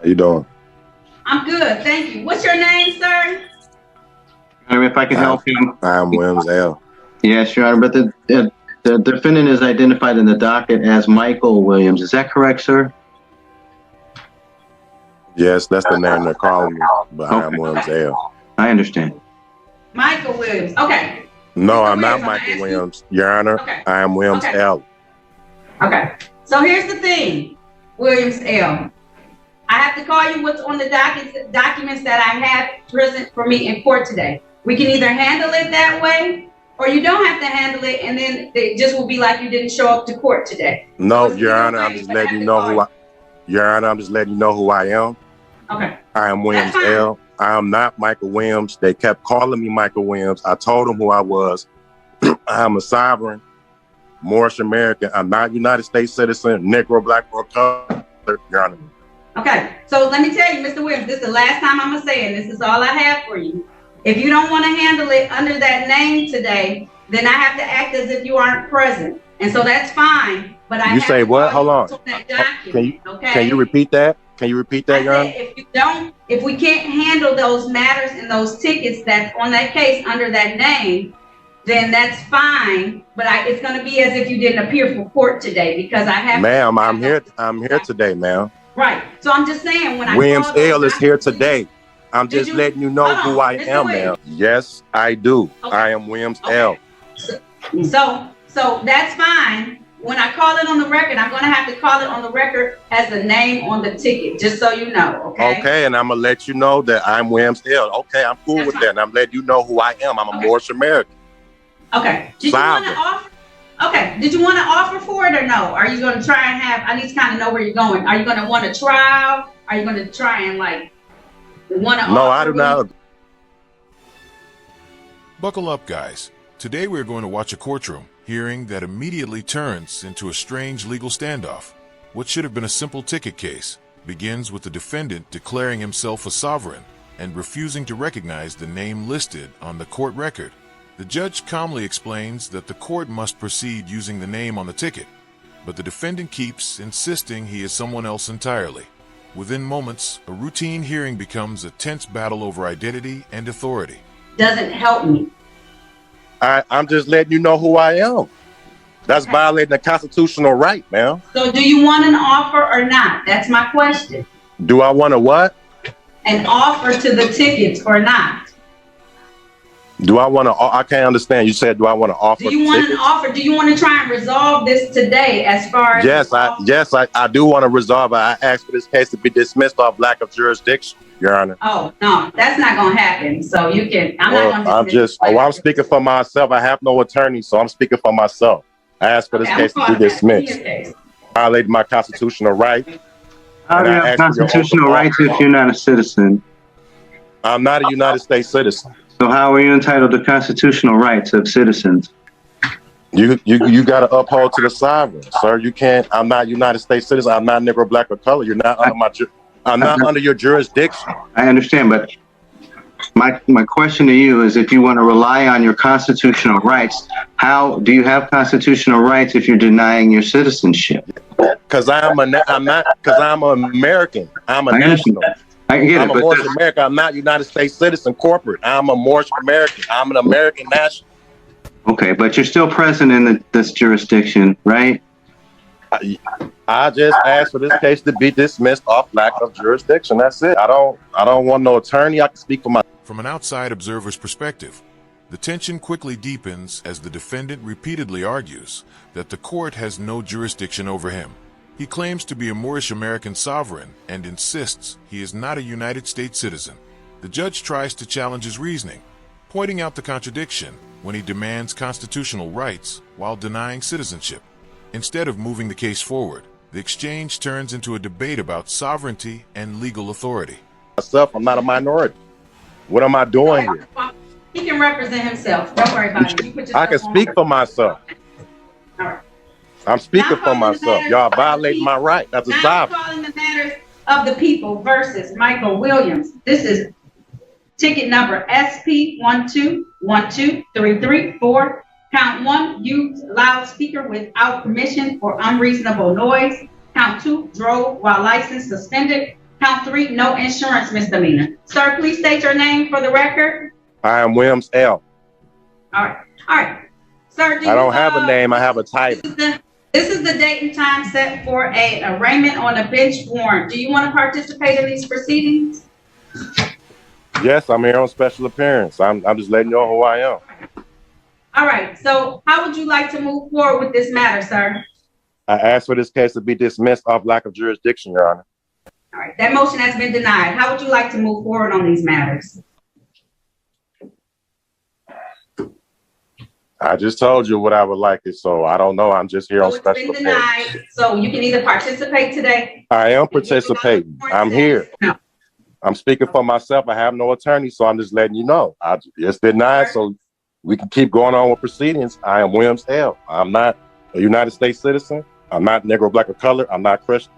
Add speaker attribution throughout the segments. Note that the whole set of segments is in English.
Speaker 1: How you doing?
Speaker 2: I'm good, thank you. What's your name, sir?
Speaker 3: If I can help you.
Speaker 1: I'm Williams L.
Speaker 3: Yes, Your Honor, but the defendant is identified in the docket as Michael Williams. Is that correct, sir?
Speaker 1: Yes, that's the name they're calling me, but I'm Williams L.
Speaker 3: I understand.
Speaker 2: Michael Williams. Okay.
Speaker 1: No,
Speaker 2: Mr.
Speaker 1: I'm not
Speaker 2: Williams,
Speaker 1: Michael Williams, Your Honor.
Speaker 2: Okay.
Speaker 1: I am Williams
Speaker 2: Okay.
Speaker 1: L.
Speaker 2: Okay. So here's the thing, Williams L. I have to call you what's on the documents that I have present for me in court today. We can either handle it that way, or you don't have to handle it, and then it just will be like you didn't show up to court today.
Speaker 1: No,
Speaker 2: So
Speaker 1: Your Honor, I'm just letting you know who I. Your Honor, I'm just letting you know who I am.
Speaker 2: Okay.
Speaker 1: I am Williams L. I am not Michael Williams. They kept calling me Michael Williams. I told them who I was. I am a sovereign, Moorish American. I'm not United States citizen, Negro, Black, or colored, Your Honor.
Speaker 2: Okay, so let me tell you, Mr. Williams, this is the last time I'm gonna say it. This is all I have for you. If you don't want to handle it under that name today, then I have to act as if you aren't present, and so that's fine. But I
Speaker 1: You
Speaker 2: have
Speaker 1: say
Speaker 2: to
Speaker 1: what?
Speaker 2: call
Speaker 1: Hold
Speaker 2: you
Speaker 1: on.
Speaker 2: that document, okay?
Speaker 1: Can you repeat that? Can you repeat that, Your Honor?
Speaker 2: If we can't handle those matters and those tickets that's on that case under that name, then that's fine. But it's going to be as if you didn't appear for court today because I have.
Speaker 1: Ma'am, I'm here today, ma'am.
Speaker 2: Right. So I'm just saying when
Speaker 1: Williams L is here today. I'm just letting you know who I am, ma'am. Yes, I do. Okay. I am Williams L.
Speaker 2: So that's fine. When I call it on the record, I'm going to have to call it on the record as the name on the ticket, just so you know, okay?
Speaker 1: Okay, and I'm going to let you know that I'm Williams L. Okay, I'm cool with that, and I'm letting you know who I am. I'm a Moorish American.
Speaker 2: Okay. Did you want to offer? Okay. Did you want to offer for it or no? Are you going to try and I need to kind of know where you're going. Are you going to want a trial? Are you going to try and want to offer?
Speaker 1: No, I do not.
Speaker 4: Buckle up, guys. Today we're going to watch a courtroom hearing that immediately turns into a strange legal standoff. What should have been a simple ticket case begins with the defendant declaring himself a sovereign and refusing to recognize the name listed on the court record. The judge calmly explains that the court must proceed using the name on the ticket, but the defendant keeps insisting he is someone else entirely. Within moments, a routine hearing becomes a tense battle over identity and authority.
Speaker 2: Doesn't help me.
Speaker 1: I'm just letting you know who I am. That's okay. Violating a constitutional right, ma'am.
Speaker 2: So do you want an offer or not? That's my question.
Speaker 1: Do I want a what?
Speaker 2: An offer to the tickets or not?
Speaker 1: Do I want to? I can't understand. You said, do I want to offer?
Speaker 2: Do you want an offer? Do you want to try and resolve this today as far as?
Speaker 1: Yes, I do want to resolve it. I asked for this case to be dismissed off lack of jurisdiction, Your Honor.
Speaker 2: Oh, no, that's not going to happen. So you can, I'm not going to
Speaker 1: I'm speaking for myself. I have no attorney, so I'm speaking for myself. I asked for this case to be dismissed. Violated my constitutional right.
Speaker 3: How do you have constitutional rights if you're not a citizen?
Speaker 1: I'm not a United States citizen.
Speaker 3: So how are you entitled to constitutional rights of citizens?
Speaker 1: You got to uphold to the sovereign, sir. You can't. I'm not United States citizen. I'm not Negro, Black, or color. You're not under I'm not under your jurisdiction.
Speaker 3: I understand, but my question to you is, if you want to rely on your constitutional rights, how do you have constitutional rights if you're denying your citizenship?
Speaker 1: Because I'm an American. I'm a national.
Speaker 3: I get
Speaker 1: I'm a Moorish American. I'm not United States citizen corporate. I'm a Moorish American. I'm an American national.
Speaker 3: Okay, but you're still present in this jurisdiction, right?
Speaker 1: I just asked for this case to be dismissed off lack of jurisdiction. That's it. I don't want no attorney. I can speak for my.
Speaker 4: From an outside observer's perspective, the tension quickly deepens as the defendant repeatedly argues that the court has no jurisdiction over him. He claims to be a Moorish American sovereign and insists he is not a United States citizen. The judge tries to challenge his reasoning, pointing out the contradiction when he demands constitutional rights while denying citizenship. Instead of moving the case forward, the exchange turns into a debate about sovereignty and legal authority.
Speaker 1: I'm not a minority. What am I doing here?
Speaker 2: He can represent himself. Don't worry about it.
Speaker 1: I can speak for myself.
Speaker 2: All right.
Speaker 1: I'm speaking for myself. Y'all violating my right. That's a sovereign.
Speaker 2: Calling the matters of the people versus Michael Williams. This is ticket number SP12123334. Count 1, use loudspeaker without permission or unreasonable noise. Count 2, drove while license suspended. Count 3, no insurance misdemeanor. Sir, please state your name for the record.
Speaker 1: I am Williams L.
Speaker 2: All right. Sir,
Speaker 1: I don't have a name, I have a title.
Speaker 2: This is the date and time set for an arraignment on a bench warrant. Do you want to participate in these proceedings?
Speaker 1: Yes, I'm here on special appearance. I'm just letting you know who I am.
Speaker 2: All right, so how would you like to move forward with this matter, sir?
Speaker 1: I asked for this case to be dismissed off lack of jurisdiction, Your Honor.
Speaker 2: All right, that motion has been denied. How would you like to move forward on these matters?
Speaker 1: I just told you what I would like it, so I don't know. I'm just here on
Speaker 2: So
Speaker 1: special
Speaker 2: it's been
Speaker 1: appearance.
Speaker 2: denied, so you can either participate today.
Speaker 1: I am participating. I'm here.
Speaker 2: No.
Speaker 1: I'm speaking for myself. I have no attorney, so I'm just letting you know. It's denied, so we can keep going on with proceedings. I am Williams L. I'm not a United States citizen. I'm not Negro, Black, or color. I'm not Christian.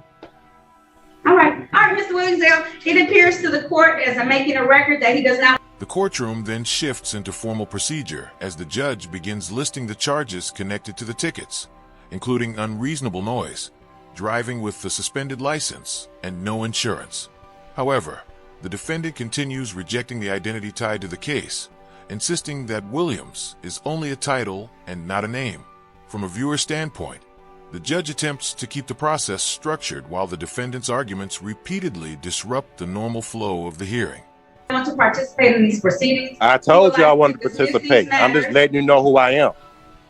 Speaker 2: All right, Mr. Williams L. It appears to the court as I'm making a record that he does not.
Speaker 4: The courtroom then shifts into formal procedure as the judge begins listing the charges connected to the tickets, including unreasonable noise, driving with the suspended license, and no insurance. However, the defendant continues rejecting the identity tied to the case, insisting that Williams is only a title and not a name. From a viewer standpoint, the judge attempts to keep the process structured while the defendant's arguments repeatedly disrupt the normal flow of the hearing.
Speaker 2: Want to participate in these proceedings.
Speaker 1: I told you I wanted to participate. I'm just letting you know who I am.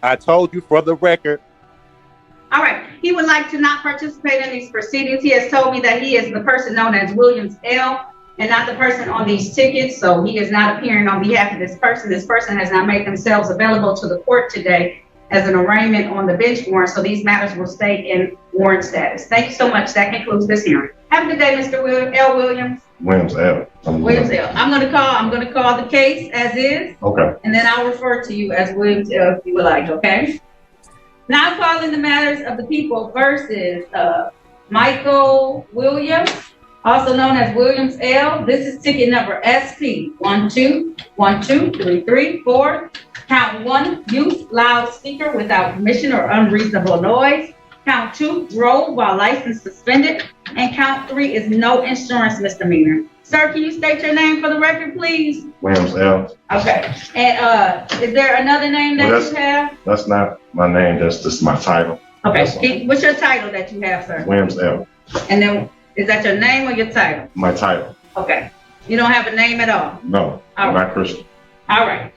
Speaker 1: I told you for the record.
Speaker 2: All right, he would like to not participate in these proceedings. He has told me that he is the person known as Williams L. and not the person on these tickets, so he is not appearing on behalf of this person. This person has not made themselves available to the court today as an arraignment on the bench warrant, so these matters will stay in warrant status. Thank you so much. That concludes this hearing. Have a good day, Mr. L. Williams.
Speaker 1: Williams L.
Speaker 2: Williams L. I'm going to call the case as is.
Speaker 1: Okay.
Speaker 2: And then I'll refer to you as Williams L. if you would like, okay? Now calling the matters of the people versus Michael Williams, also known as Williams L. This is ticket number SP 12123334. Count 1, use loudspeaker without permission or unreasonable noise. Count 2, drove while license suspended. And count 3 is no insurance misdemeanor. Sir, can you state your name for the record, please?
Speaker 1: Williams L.
Speaker 2: Okay. And is there another name that you have?
Speaker 1: That's not my name. That's just my title.
Speaker 2: Okay. What's your title that you have, sir?
Speaker 1: Williams L.
Speaker 2: And then is that your name or your title?
Speaker 1: My title.
Speaker 2: Okay. You don't have a name at all?
Speaker 1: No, I'm not Christian.
Speaker 2: All right.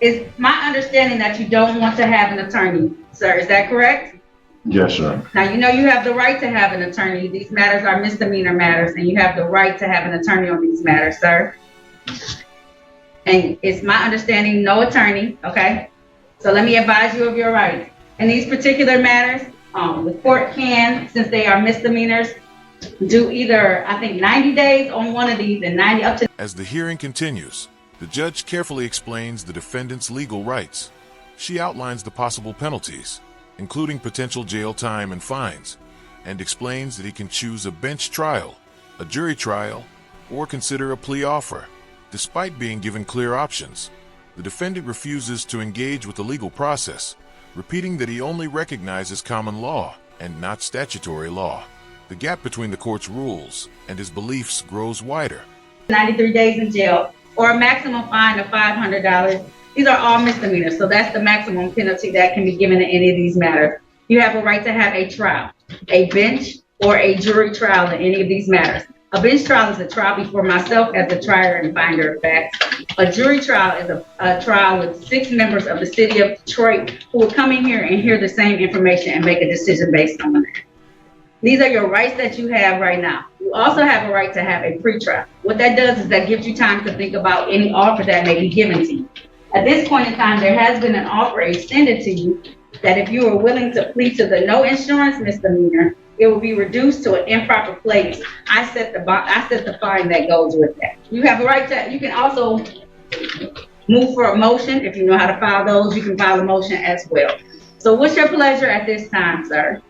Speaker 2: Is my understanding that you don't want to have an attorney, sir? Is that correct?
Speaker 1: Yes, sir.
Speaker 2: Now, you know you have the right to have an attorney. These matters are misdemeanor matters, and you have the right to have an attorney on these matters, sir. And it's my understanding, no attorney, okay? So let me advise you of your rights. In these particular matters, the court can, since they are misdemeanors, do either, I think, 90 days on one of these and 90 up to...
Speaker 4: As the hearing continues, the judge carefully explains the defendant's legal rights. She outlines the possible penalties, including potential jail time and fines, and explains that he can choose a bench trial, a jury trial, or consider a plea offer. Despite being given clear options, the defendant refuses to engage with the legal process, repeating that he only recognizes common law and not statutory law. The gap between the court's rules and his beliefs grows wider.
Speaker 2: 93 days in jail or a maximum fine of $500. These are all misdemeanors, so that's the maximum penalty that can be given in any of these matters. You have a right to have a trial, a bench, or a jury trial in any of these matters. A bench trial is a trial before myself as the trier and finder of facts. A jury trial is a trial with 6 members of the city of Detroit who will come in here and hear the same information and make a decision based on that. These are your rights that you have right now. You also have a right to have a pretrial. What that does is that gives you time to think about any offer that may be given to you. At this point in time, there has been an offer extended to you that if you are willing to plead to the no insurance misdemeanor, it will be reduced to an improper place. I set the fine that goes with that. You have a right to, you can also move for a motion. If you know how to file those, you can file a motion as well. So what's your pleasure at this time, sir?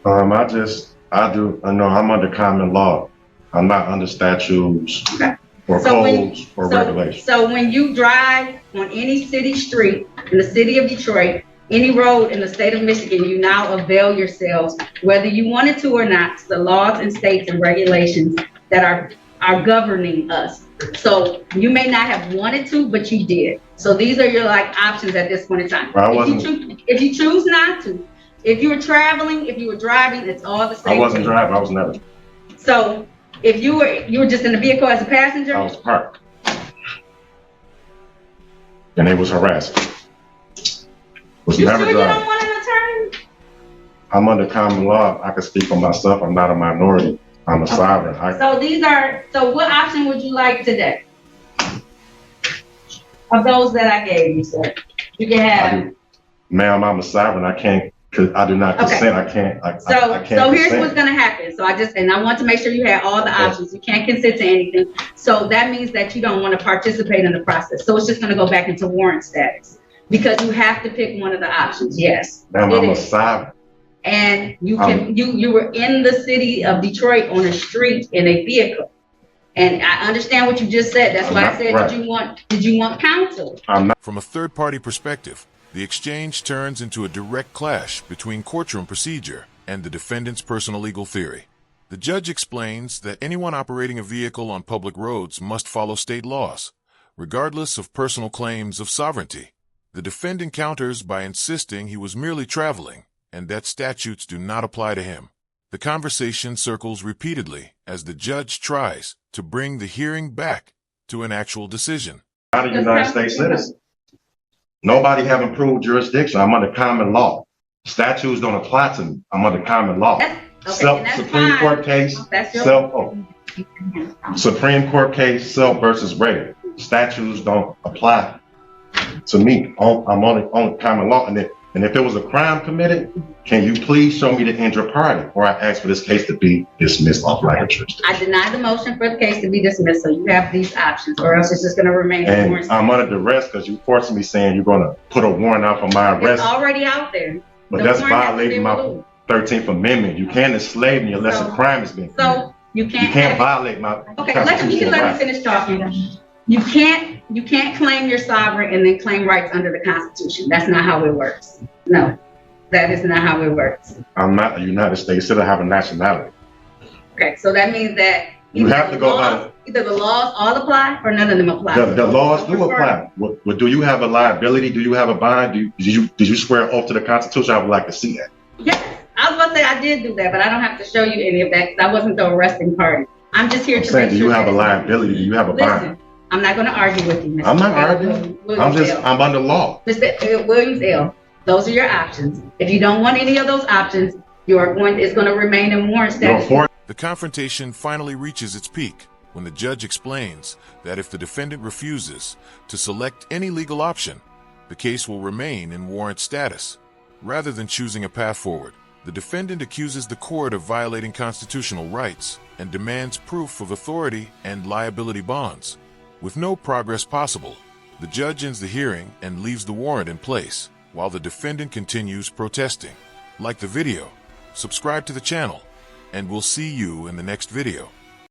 Speaker 1: I'm under common law. I'm not under statutes or codes or regulations.
Speaker 2: So when you drive on any city street in the city of Detroit, any road in the state of Michigan, you now avail yourselves, whether you wanted to or not, to the laws and states and regulations that are governing us. So you may not have wanted to, but you did. So these are your like options at this point in time. If you choose not to, if you were traveling, if you were driving, it's all the same.
Speaker 1: I wasn't driving. I was never.
Speaker 2: So if you were just in the vehicle as a passenger?
Speaker 1: I was parked. And they was harassing. Was
Speaker 2: You
Speaker 1: never
Speaker 2: sure
Speaker 1: driving.
Speaker 2: you don't want an attorney?
Speaker 1: I'm under common law. I can speak for myself. I'm not a minority. I'm a sovereign.
Speaker 2: So what option would you like today? Of those that I gave you, sir. You can have.
Speaker 1: Ma'am, I'm a sovereign. I can't, I do not consent. I can't. I can't
Speaker 2: So here's
Speaker 1: consent.
Speaker 2: what's gonna happen. So I want to make sure you had all the options. You can't consent to anything. So that means that you don't want to participate in the process. So it's just gonna go back into warrant status. Because you have to pick one of the options, yes.
Speaker 1: Ma'am, I'm a sovereign.
Speaker 2: And you were in the city of Detroit on a street in a vehicle. And I understand what you just said. That's why I said, right. Did you want counsel?
Speaker 4: From a third-party perspective, the exchange turns into a direct clash between courtroom procedure and the defendant's personal legal theory. The judge explains that anyone operating a vehicle on public roads must follow state laws, regardless of personal claims of sovereignty. The defendant counters by insisting he was merely traveling and that statutes do not apply to him. The conversation circles repeatedly as the judge tries to bring the hearing back to an actual decision.
Speaker 1: I'm not a United States citizen. Nobody have improved jurisdiction. I'm under common law. Statutes don't apply to me. I'm under common law. Supreme Court case, Supreme Court case, Self versus Ray. Statutes don't apply to me. I'm on common law. And if there was a crime committed, can you please show me the injured party? Or I ask for this case to be dismissed off lack of jurisdiction.
Speaker 2: I deny the motion for the case to be dismissed, so you have these options, or else it's just going to remain.
Speaker 1: And I'm under duress because you forcing me saying you're going to put a warrant out for my arrest.
Speaker 2: It's already out there.
Speaker 1: But that's violating my 13th Amendment. You can't enslave me unless a crime is being committed.
Speaker 2: So you can't
Speaker 1: violate my
Speaker 2: let me finish talking. You can't claim you're sovereign and then claim rights under the Constitution. That's not how it works. No, that is not how it works.
Speaker 1: I'm not a United States citizen. I have a nationality.
Speaker 2: Okay, so that means that
Speaker 1: you have to go by
Speaker 2: either the laws all apply or none of them apply.
Speaker 1: The laws do apply. Well, do you have a liability? Do you have a bond? Did you swear an oath to the Constitution? I would like to see that.
Speaker 2: Yes, I was about to say I did do that, but I don't have to show you any of that because I wasn't the arresting party. I'm just here to make sure.
Speaker 1: Do you have a liability? Do you have a bond?
Speaker 2: I'm not going to argue with you, Mr.
Speaker 1: I'm not arguing. I'm under law.
Speaker 2: Mr. Williams L. Those are your options. If you don't want any of those options, it's going to remain in warrant status.
Speaker 4: The confrontation finally reaches its peak when the judge explains that if the defendant refuses to select any legal option, the case will remain in warrant status. Rather than choosing a path forward, the defendant accuses the court of violating constitutional rights and demands proof of authority and liability bonds. With no progress possible, the judge ends the hearing and leaves the warrant in place, while the defendant continues protesting. Like the video, subscribe to the channel, and we'll see you in the next video.